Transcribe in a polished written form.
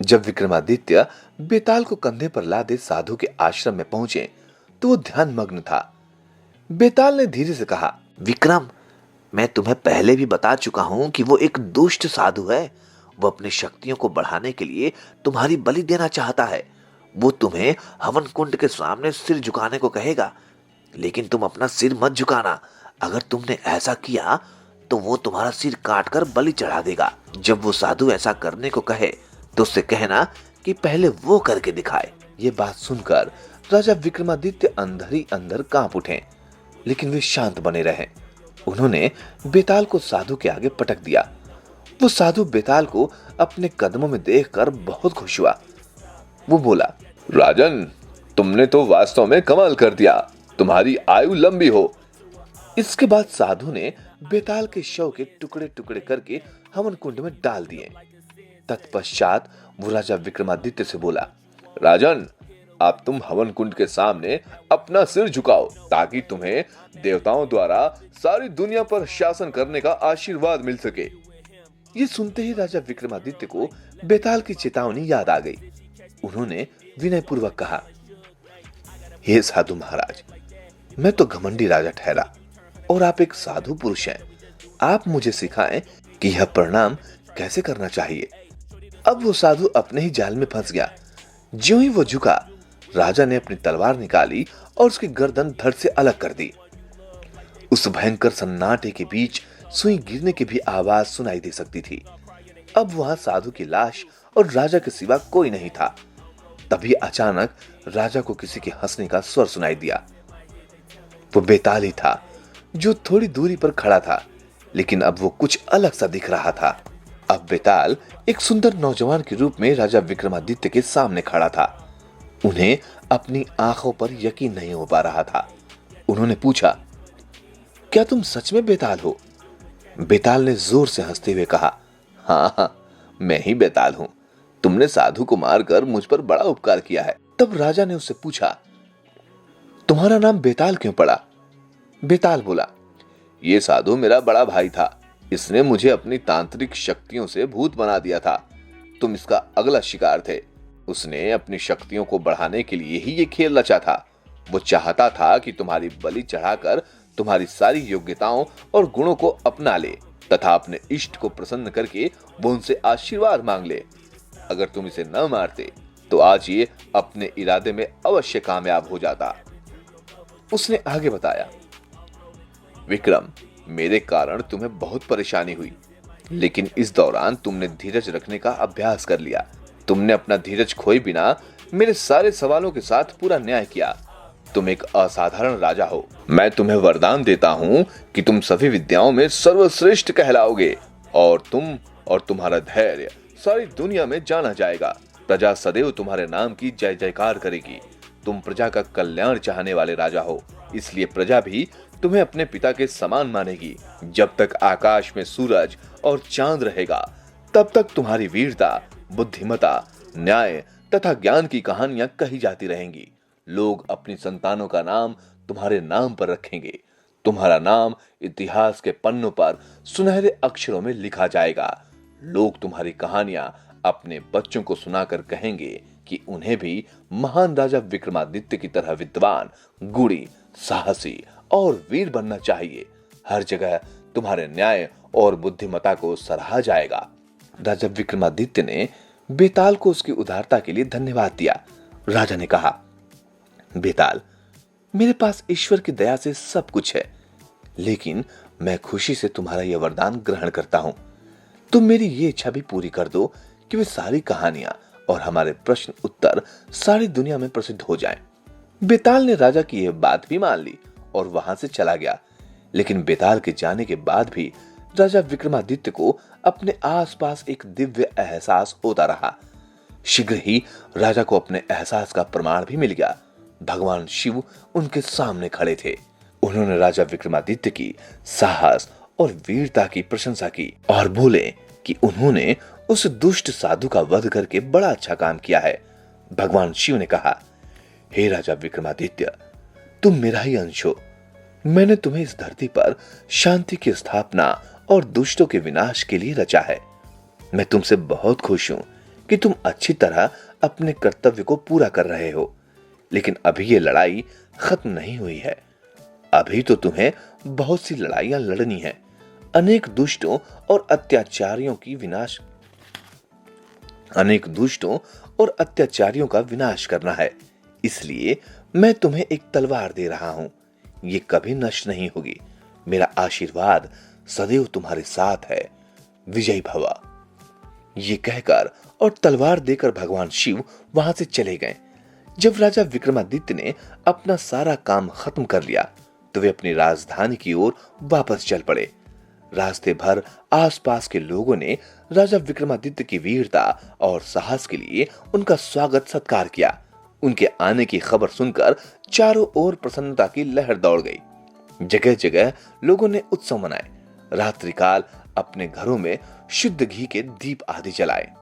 जब विक्रमादित्य बेताल को कंधे पर लादे साधु के आश्रम में पहुंचे तो वो ध्यान मग्न था। बेताल ने धीरे से कहा, विक्रम, मैं तुम्हें पहले भी बता चुका हूं कि वो एक दुष्ट साधु है। वो अपनी शक्तियों को बढ़ाने के लिए तुम्हारी बलि देना चाहता है। वो तुम्हें हवन कुंड के सामने सिर झुकाने को कहेगा, लेकिन तुम अपना सिर मत झुकाना। अगर तुमने ऐसा किया तो वो तुम्हारा सिर काटकर बलि चढ़ा देगा। जब वो साधु ऐसा करने को कहे तो उससे कहना कि पहले वो करके दिखाए। ये बात सुनकर राजा विक्रमादित्य अंदर ही अंदर कांप उठे, लेकिन वे शांत बने रहे। उन्होंने बेताल को साधु के आगे पटक दिया। वो साधु बेताल को अपने कदमों में देखकर बहुत खुश हुआ। वो बोला, राजन, तुमने तो वास्तव में कमाल कर दिया। तुम्हारी आयु लंबी हो। इसके बाद साधु ने बेताल के शव के टुकड़े टुकड़े करके हवन कुंड में डाल दिए। तत्पश्चात वो राजा विक्रमादित्य से बोला, राजन, अब तुम हवन कुंड के सामने अपना सिर झुकाओ ताकि तुम्हें देवताओं द्वारा सारी दुनिया पर शासन करने का आशीर्वाद मिल सके। ये सुनते ही राजा विक्रमादित्य को बेताल की चेतावनी याद आ गई। उन्होंने विनय पूर्वक कहा, हे साधु महाराज, मैं तो घमंडी राजा ठहरा और आप एक साधु पुरुष हैं। आप मुझे सिखाएं कि यह प्रणाम कैसे करना चाहिए। अब वो साधु अपने ही जाल में फंस गया। ज्यों ही वो झुका, राजा ने अपनी तलवार निकाली और उसकी गर्दन धड़ से अलग कर दी। उस भयंकर सन्नाटे के बीच सुई गिरने की भी आवाज सुनाई दे सकती थी। अब वहां साधु की लाश और राजा के सिवा कोई नहीं था। तभी अचानक राजा को किसी के हंसने का स्वर सुनाई दिया। वो बेताल ही था जो थोड़ी दूरी पर खड़ा था, लेकिन अब वो कुछ अलग सा दिख रहा था। अब बेताल एक सुंदर नौजवान के रूप में राजा विक्रमादित्य के सामने खड़ा था। उन्हें अपनी आंखों पर यकीन नहीं हो पा रहा था। उन्होंने पूछा, क्या तुम सच में बेताल हो? बेताल ने जोर से हंसते हुए कहा, हाँ, मैं ही बेताल हूं। तुमने साधु को मारकर मुझ पर बड़ा उपकार किया है। तब राजा ने उससे पूछा, तुम्हारा नाम बेताल क्यों पड़ा? बेताल बोला, ये साधु मेरा बड़ा भाई था। इसने मुझे अपनी तांत्रिक शक्तियों से भूत बना दिया था। तुम इसका अगला शिकार थे। उसने अपनी शक्तियों को बढ़ाने के लिए ही ये खेल रचा था। वो चाहता था कि तुम्हारी बलि चढ़ाकर तुम्हारी सारी योग्यताओं और गुणों को अपना ले तथा अपने इष्ट को प्रसन्न करके वो उनसे आशीर्वाद मांग ले। अगर तुम इसे न मारते तो आज ये अपने इरादे में अवश्य कामयाब हो जाता। उसने आगे बताया, विक्रम, मेरे कारण तुम्हें बहुत परेशानी हुई, लेकिन इस दौरान तुमने धीरज रखने का अभ्यास कर लिया। तुमने अपना धीरज खोए बिना मेरे सारे सवालों के साथ पूरा न्याय किया। तुम एक असाधारण राजा हो। मैं तुम्हें वरदान देता हूं कि तुम सभी विद्याओं में सर्वश्रेष्ठ कहलाओगे और तुम और तुम्हारा धैर्य सारी दुनिया में जाना जाएगा। प्रजा सदैव तुम्हारे नाम की जय जयकार करेगी। तुम प्रजा का कल्याण चाहने वाले राजा हो, इसलिए प्रजा भी तुम्हें अपने पिता के समान मानेगी। जब तक आकाश में सूरज और चांद रहेगा, तब तक तुम्हारी वीरता, बुद्धिमता, न्याय तथा ज्ञान की कहानियां कही जाती रहेंगी। लोग अपनी संतानों का नाम तुम्हारे नाम पर रखेंगे। तुम्हारा नाम इतिहास के पन्नों पर सुनहरे अक्षरों में लिखा जाएगा। लोग तुम्हारी कहानियां अपने बच्चों को सुनाकर कहेंगे कि उन्हें भी महान राजा विक्रमादित्य की तरह विद्वान, गुणी, साहसी और वीर बनना चाहिए। हर जगह तुम्हारे न्याय और बुद्धिमता को सराहा जाएगा। राजा विक्रमादित्य ने बेताल को उसकी उदारता के लिए धन्यवाद दिया। राजा ने कहा, बेताल, मेरे पास ईश्वर की दया से सब कुछ है, लेकिन मैं खुशी से तुम्हारा यह वरदान ग्रहण करता हूं। तुम मेरी ये इच्छा भी पूरी कर दो कि वे सारी कहानियां और हमारे प्रश्न उत्तर सारी दुनिया में प्रसिद्ध हो जाएं। बेताल ने राजा की यह बात भी मान ली और वहां से चला गया। लेकिन बेताल के जाने के बाद भी राजा विक्रमादित्य को अपने आसपास एक दिव्य एहसास होता रहा। शीघ्र ही राजा को अपने एहसास का प्रमाण भी मिल गया। भगवान शिव उनके सामने खड़े थे। उन्होंने राजा विक्रमादित्य की साहस और वीरता की प्रशंसा की और बोले कि उन्होंने उस दुष्ट साधु का वध करके बड़ा अच्छा काम किया है। भगवान शिव ने कहा, हे राजा विक्रमादित्य, तुम मेरा ही अंश हो। मैंने तुम्हें इस धरती पर शांति की स्थापना और दुष्टों के विनाश के लिए रचा है। मैं तुमसे बहुत खुश हूं कि तुम अच्छी तरह अपने कर्तव्य को पूरा कर रहे हो, लेकिन अभी ये लड़ाई खत्म नहीं हुई है। अभी तो तुम्हें बहुत सी लड़ाइयां लड़नी है। अनेक दुष्टों और अत्याचारियों का विनाश करना है। इसलिए मैं तुम्हें एक तलवार दे रहा हूं। ये कभी नष्ट नहीं होगी। मेरा आशीर्वाद सदैव तुम्हारे साथ है। विजयी भव। ये कहकर और तलवार देकर भगवान शिव वहां से चले गए। जब राजा विक्रमादित्य ने अपना सारा काम खत्म कर लिया तो वे अपनी राजधानी की ओर वापस चल पड़े। रास्ते भर आसपास के लोगों ने राजा विक्रमादित्य की वीरता और साहस के लिए उनका स्वागत सत्कार किया। उनके आने की खबर सुनकर चारों ओर प्रसन्नता की लहर दौड़ गई। जगह जगह लोगों ने उत्सव मनाए। रात्रिकाल अपने घरों में शुद्ध घी के दीप आदि जलाए।